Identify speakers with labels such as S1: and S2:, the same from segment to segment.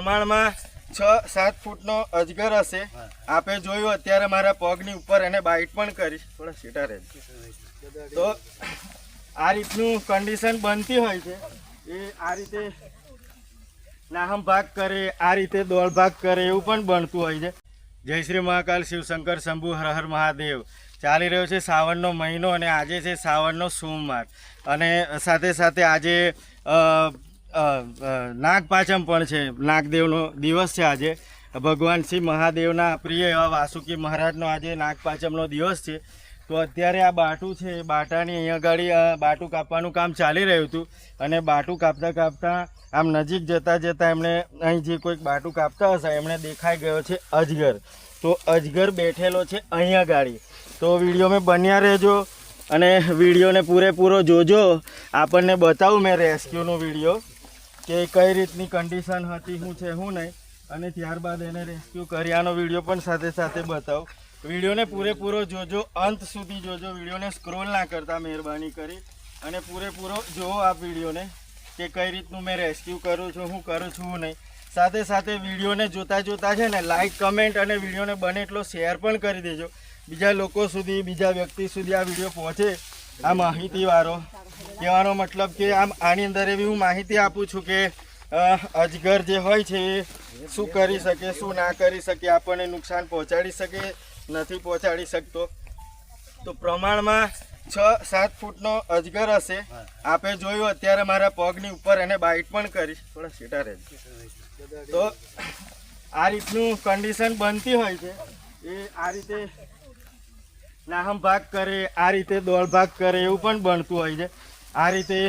S1: પ્રમાણમાં 6-7 ફૂટનો અજગર હશે. આપે જોયું અત્યારે મારા પગની ઉપર એને બાઇટ પણ કરી. થોડા સીટા રહે. તો આ રીતનું કન્ડિશન બનતી હોય છે. એ આ રીતે નાહમ ભાગ કરે, આ રીતે દોડ ભાગ કરે, એવું પણ બનતું હોય છે. જય શ્રી મહાકાલ, શિવશંકર શંભુ, હર હર મહાદેવ. ચાલી રહ્યો છે શ્રાવણનો મહિનો અને આજે છે શ્રાવણનો સોમવાર અને સાથે સાથે આજે નાગપાંચમ પણ છે. નાગદેવનો દિવસ છે આજે. ભગવાન શ્રી મહાદેવના પ્રિય એવા વાસુકી મહારાજનો આજે નાગપાંચમનો દિવસ છે. તો અત્યારે આ બાટું છે, બાટાની અહીંયા આગળ બાટું કાપવાનું કામ ચાલી રહ્યું હતું અને બાટું કાપતા કાપતા આમ નજીક જતાં જતાં એમણે અહીં જે કોઈક બાટું કાપતા હશે એમણે દેખાઈ ગયો છે અજગર. તો અજગર બેઠેલો છે અહીંયા ગાડી. તો વિડીયોમાં બન્યા રહેજો અને વિડીયોને પૂરેપૂરો જોજો. આપણને બતાવું મેં રેસ્ક્યુનો વિડીયો કે કઈ રીતની કન્ડિશન હતી, શું છે શું નહીં, અને ત્યારબાદ એને રેસ્ક્યુ કર્યાનો વિડીયો પણ સાથે સાથે બતાવું. વિડીયોને પૂરેપૂરો જોજો, અંત સુધી જોજો. વિડીયોને સ્ક્રોલ ના કરતા મહેરબાની કરી અને પૂરેપૂરો જુઓ આ વિડીયોને કે કઈ રીતનું મેં રેસ્ક્યુ કરું છું, હું કરું છું નહીં. સાથે સાથે વિડીયોને જોતાં જોતાં છે ને લાઇક, કમેન્ટ અને વિડીયોને બને એટલો શેર પણ કરી દેજો. બીજા લોકો સુધી, બીજા વ્યક્તિ સુધી આ વિડીયો પહોંચે. આ માહિતીવાળો કહેવાનો મતલબ કે આની અંદર એવી હું માહિતી આપું છું કે અજગર જે હોય છે એ શું કરી શકે, શું ના કરી શકે, આપણને નુકસાન પહોંચાડી શકે, નથી પહોંચાડી શકતો. તો પ્રમાણમાં 6-7 ફૂટનો અજગર હશે. આપે જોયું અત્યારે મારા પગની ઉપર એને બાઇટ પણ કરી. થોડા સીટા રહે. તો આ રીતનું કન્ડિશન બનતી હોય છે. એ આ રીતે નાહમ ભાગ કરે, આ રીતે દોડ ભાગ કરે, એવું પણ બનતું હોય છે. આ રીતે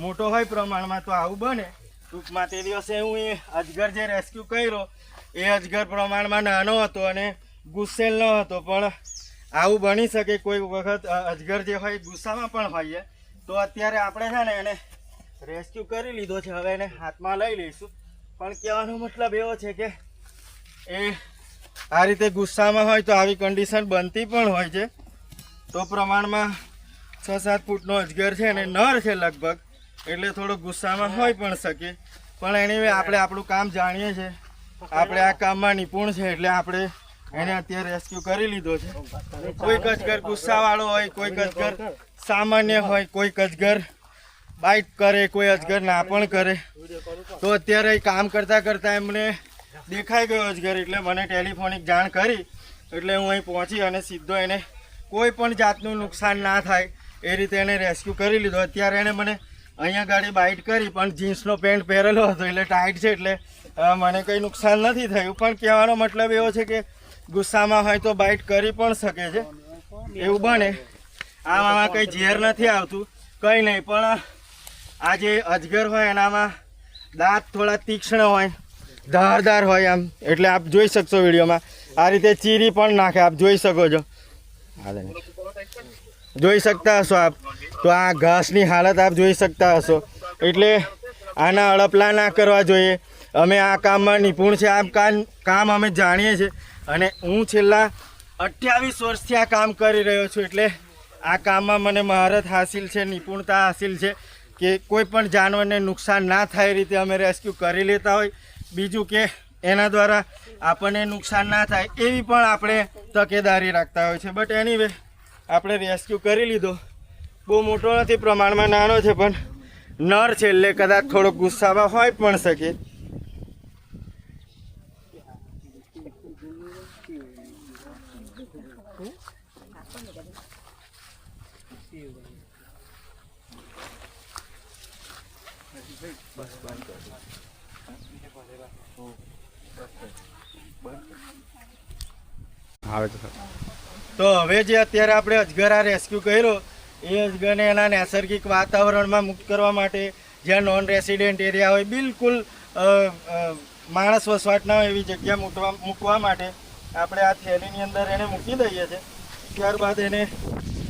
S1: મોટો હોય પ્રમાણમાં તો આવું બને. ટૂંકમાં તે દિવસે હું એ અજગર જે રેસ્ક્યુ કર્યો એ અજગર પ્રમાણમાં નાનો હતો અને ગુસ્સેલ ન હતો. પણ આવું બની શકે કોઈ વખત અજગર જે હોય ગુસ્સામાં પણ હોય. તો અત્યારે આપણે છે ને એને રેસ્ક્યુ કરી લીધો છે. હવે એને હાથમાં લઈ લઈશું. પણ કહેવાનો મતલબ એવો છે કે એ આ રીતે ગુસ્સામાં હોય તો આવી કન્ડિશન બનતી પણ હોય છે. તો પ્રમાણમાં 6-7 ફૂટનો અજગર છે અને નર છે લગભગ, એટલે થોડો ગુસ્સામાં હોય પણ શકે. પણ એનીવે આપણે આપણું કામ જાણીએ છીએ, આપણે આ કામમાં નિપુણ છે, એટલે આપણે એને અત્યારે રેસ્ક્યુ કરી લીધો છે. કોઈક અજગર ગુસ્સાવાળો હોય, કોઈક અજગર સામાન્ય હોય, કોઈક અજગર બાઇટ કરે, કોઈ અજગર ના પણ કરે. તો અત્યારે કામ કરતાં કરતાં એમને દેખાઈ ગયો અજગર, એટલે મને ટેલિફોનિક જાણ કરી. એટલે હું અહીં પહોંચી અને સીધો એને કોઈ પણ જાતનું નુકસાન ના થાય એ રીતે એને રેસ્ક્યુ કરી લીધો. અત્યારે એને મને અહીંયા ગાડી બાઇટ કરી, પણ જીન્સનો પેન્ટ પહેરેલો હતો એટલે ટાઈટ છે, એટલે મને કંઈ નુકસાન નથી થયું. પણ કહેવાનો મતલબ એવો છે કે ગુસ્સામાં હોય તો બાઇટ કરી પણ શકે છે, એવું બને. આમાં કંઈ ઝેર નથી આવતું, કંઈ નહીં. પણ આ જે અજગર હોય એનામાં દાંત થોડા તીક્ષ્ણ હોય, ધારદાર હોય આમ. એટલે આપ જોઈ શકશો વિડીયોમાં આ રીતે ચીરી પણ નાખે, આપ જોઈ શકો છો. જોઈ શકતા હશો આપ. તો આ ઘાસની હાલત આપ જોઈ શકતા હશો. એટલે આના અડપલા ના કરવા જોઈએ. અમે આ કામમાં નિપુણ છે, આ કામ અમે જાણીએ છીએ અને હું છેલ્લા 28 વર્ષથી આ કામ કરી રહ્યો છું. એટલે આ કામમાં મને મહારત હાસિલ છે, નિપુણતા હાસિલ છે કે કોઈ પણ જાનવરને નુકસાન ના થાય રીતે અમે રેસ્ક્યુ કરી લેતા હોય. બીજું કે એના દ્વારા આપણને નુકસાન ના થાય એવી પણ આપણે તકેદારી રાખતા હોય છે. બટ એનીવે આપણે રેસ્ક્યુ કરી લીધો. બહુ મોટો નથી, પ્રમાણમાં નાનો છે, પણ નર છે એટલે કદાચ થોડો ગુસ્સામાં હોય પણ શકે. તો હવે જે અત્યારે આપણે અજગર આ રેસ્ક્યુ કર્યો એ અજગરને એના નૈસર્ગિક વાતાવરણમાં મુક્ત કરવા માટે, જ્યાં નોન રેસિડેન્ટ એરિયા હોય, બિલકુલ માણસ વસવાટ ના હોય એવી જગ્યા મૂકવા માટે આપણે આ થેલીની અંદર એને મૂકી દઈએ છીએ. ત્યારબાદ એને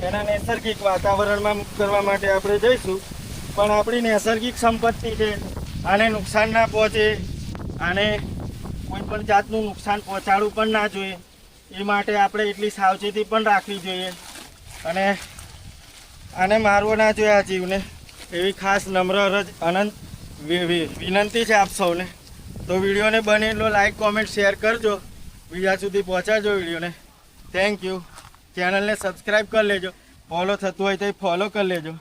S1: એના નૈસર્ગિક વાતાવરણમાં મુક્ત કરવા માટે આપણે જઈશું. પણ આપણી નૈસર્ગિક સંપત્તિ છે, આને નુકસાન ના પહોંચે, આને કોઈ પણ જાતનું નુકસાન પહોંચાડવું પણ ના જોઈએ. એ માટે આપણે એટલી સાવચેતી પણ રાખવી જોઈએ અને આને મારવો ના જોઈએ આ જીવને. એવી ખાસ નમ્ર અનંત વિનંતી છે આપ સૌને. તો વિડીયોને બને એટલો લાઈક કોમેન્ટ શેર કરજો, બીજા સુધી પહોંચાડજો વિડીયોને. Thank you. ચેનલને સબસ્ક્રાઈબ કરી લેજો, ફોલો થતું હોય તો ફોલો કરી લેજો.